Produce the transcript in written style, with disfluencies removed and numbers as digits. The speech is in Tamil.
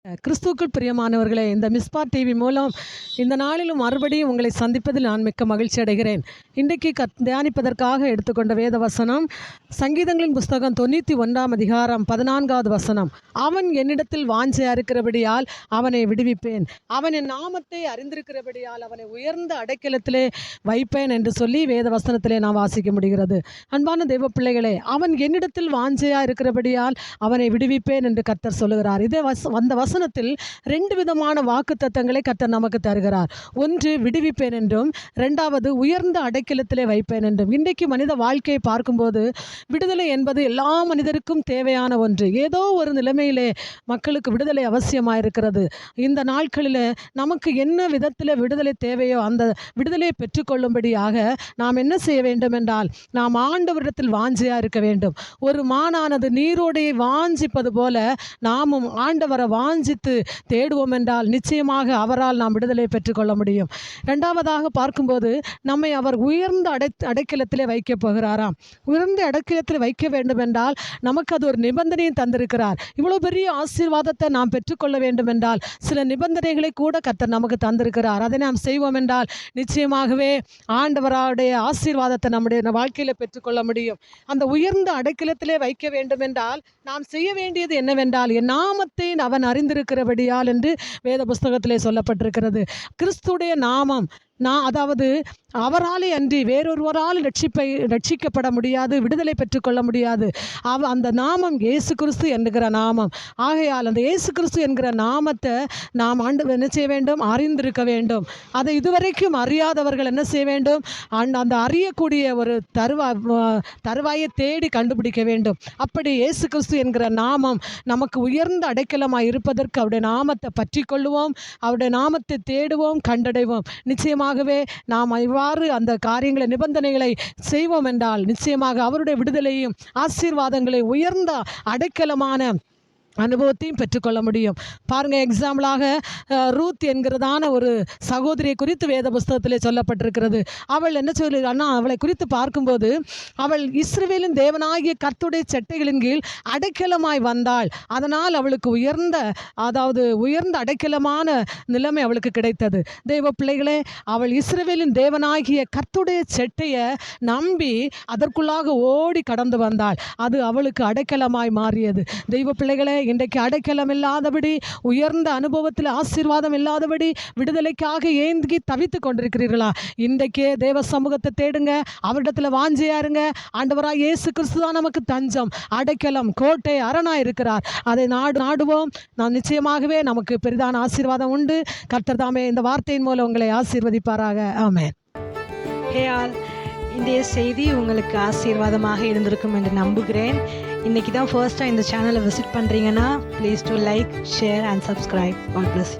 கிறிஸ்துவுக்குள் பிரியமானவர்களே, இந்த மிஸ்பா டிவி மூலம் இந்த நாளிலும் மறுபடியும் உங்களை சந்திப்பதில் நான் மிக்க மகிழ்ச்சி அடைகிறேன். இன்றைக்கு தியானிப்பதற்காக எடுத்துக்கொண்ட வேத வசனம் சங்கீதங்களின் புஸ்தகம் 91 அதிகாரம் 14வது வசனம். அவன் என்னிடத்தில் வாஞ்சையா இருக்கிறபடியால் அவனை விடுவிப்பேன், அவன் என் நாமத்தை அறிந்திருக்கிறபடியால் அவனை உயர்ந்த அடைக்கலத்திலே வைப்பேன் என்று சொல்லி வேத வசனத்திலே நான் வாசிக்க முடிகிறது. அன்பான தேவ பிள்ளைகளே, அவன் என்னிடத்தில் வாஞ்சையா இருக்கிறபடியால் அவனை விடுவிப்பேன் என்று கர்த்தர் சொல்லுகிறார். இதே அந்த வசனத்தில் 2 விதமான வாக்குத்தத்தங்களை கர்த்தர் நமக்கு தருகிறார். ஒன்று விடுவிப்பேன் என்றும், 2வது உயர்ந்த அடைக்கலத்திலே வைப்பேன் என்றும். இன்றைக்கு மனித வாழ்க்கையை பார்க்கும்போது விடுதலை என்பது எல்லா மனிதருக்கும் தேவையான ஒன்று. ஏதோ ஒரு நிலைமையிலே மக்களுக்கு விடுதலை அவசியமாயிருக்கிறது. இந்த நாட்களில் நமக்கு என்ன விதத்தில் விடுதலை தேவையோ அந்த விடுதலையை பெற்றுக்கொள்ளும்படியாக நாம் என்ன செய்ய வேண்டும் என்றால், நாம் ஆண்டவரிடத்தில் வாஞ்சையாக இருக்க வேண்டும். ஒரு மானானது நீரோடையை வாஞ்சிப்பது போல நாமும் ஆண்டவரை வாஞ்சித்து தேடுவோம் என்றால் நிச்சயமாக அவரால் நாம் விடுதலை பெற்றுக்கொள்ள முடியும். 2வதாக பார்க்கும்போது நம்மை அவர் உயர்ந்த அடைக்கலத்திலே வைக்க போகிறாராம். உயர்ந்த அடைக்கலத்தில் வைக்க வேண்டும் என்றால் நமக்கு அது ஒரு நிபந்தனையும் தந்திருக்கிறார். இவ்வளோ பெரிய ஆசீர்வாதத்தை நாம் பெற்றுக்கொள்ள வேண்டும் என்றால் சில நிபந்தனைகளை கூட கர்த்தர் நமக்கு தந்திருக்கிறார். அதை நாம் செய்வோம் என்றால் நிச்சயமாகவே ஆண்டவருடைய ஆசீர்வாதத்தை நம்முடைய வாழ்க்கையில் பெற்றுக்கொள்ள முடியும். அந்த உயர்ந்த அடைக்கலத்திலே வைக்க வேண்டும் என்றால் நாம் செய்ய வேண்டியது என்னவென்றால், என் நாமத்தை அவன் அறிந்திருக்கிறபடியால் என்று வேத புஸ்தகத்திலே சொல்லப்பட்டிருக்கிறது. கிறிஸ்துடைய நாமம் அதாவது அவராலே அன்றி வேறொருவரால் ரட்சிக்கப்பட முடியாது, விடுதலை பெற்றுக்கொள்ள முடியாது. அந்த நாமம் இயேசு கிறிஸ்து என்கிற நாமம். ஆகையால் அந்த இயேசு கிறிஸ்து என்கிற நாமத்தை நாம் என்ன செய்ய வேண்டும்? அறிந்திருக்க வேண்டும். அதை இதுவரைக்கும் அறியாதவர்கள் என்ன செய்ய வேண்டும்? அந்த அறியக்கூடிய ஒரு தருவாயை தேடி கண்டுபிடிக்க வேண்டும். அப்படி இயேசு கிறிஸ்து என்கிற நாமம் நமக்கு உயர்ந்த அடைக்கலமாய் இருப்பதற்கு அவருடைய நாமத்தை பற்றி கொள்ளுவோம், அவருடைய நாமத்தை தேடுவோம், கண்டடைவோம். நிச்சயமாகவே நாம் இவ்வாறு அந்த காரியங்களை நிபந்தனைகளை செய்வோம் என்றால் நிச்சயமாக அவருடைய விடுதலையும் ஆசீர்வாதங்களை உயர்ந்த அடைக்கலமான அனுபவத்தையும் பெற்றுக்கொள்ள முடியும். பாருங்கள், எக்ஸாம்பிளாக ரூத் என்கிறதான ஒரு சகோதரியை குறித்து வேத புஸ்தகத்திலே சொல்லப்பட்டிருக்கிறது. அவள் என்ன சொல்லுகிறான்னா, அவளை குறித்து பார்க்கும்போது அவள் இஸ்ரவேலின் தேவனாகிய கர்த்தருடைய செட்டைகளின் கீழ் அடைக்கலமாய் வந்தாள். அதனால் அவளுக்கு உயர்ந்த அடைக்கலமான நிலைமை அவளுக்கு கிடைத்தது. தெய்வ பிள்ளைகளே, அவள் இஸ்ரவேலின் தேவனாகிய கர்த்தருடைய செட்டையை நம்பி அதற்குள்ளாக ஓடி கடந்து வந்தாள். அது அவளுக்கு அடைக்கலமாய் மாறியது. தெய்வ பிள்ளைகளே, இன்றைக்கு அடைக்கலம் இல்லாதபடி, உயர்ந்த அனுபவத்தில் ஆசீர்வாதம் இல்லாதபடி விடுதலைக்காக ஏங்கி தவித்து கொண்டிருக்கிறீர்களா? இன்றைக்கே தேவ சமூகத்தை தேடுங்க, அவரிடத்தில் வாஞ்சியாருங்க. ஆண்டவராய் இயேசு கிறிஸ்து தான் நமக்கு தஞ்சம், அடைக்கலம், கோட்டை, அரணாய் இருக்கிறார். அதை நாடுவோம். நாம் நிச்சயமாகவே நமக்கு பெரிதான ஆசீர்வாதம் உண்டு. கர்த்தர் தாமே இந்த வார்த்தையின் மூலம் உங்களை ஆசீர்வதிப்பாராக. ஆமென். இன்றைய செய்தி உங்களுக்கு ஆசீர்வாதமாக இருந்திருக்கும் என்று நம்புகிறேன். இன்றைக்கி தான் ஃபர்ஸ்ட்டாக இந்த சேனலை விசிட் பண்ணுறீங்கன்னா please do like, share and subscribe. God plus.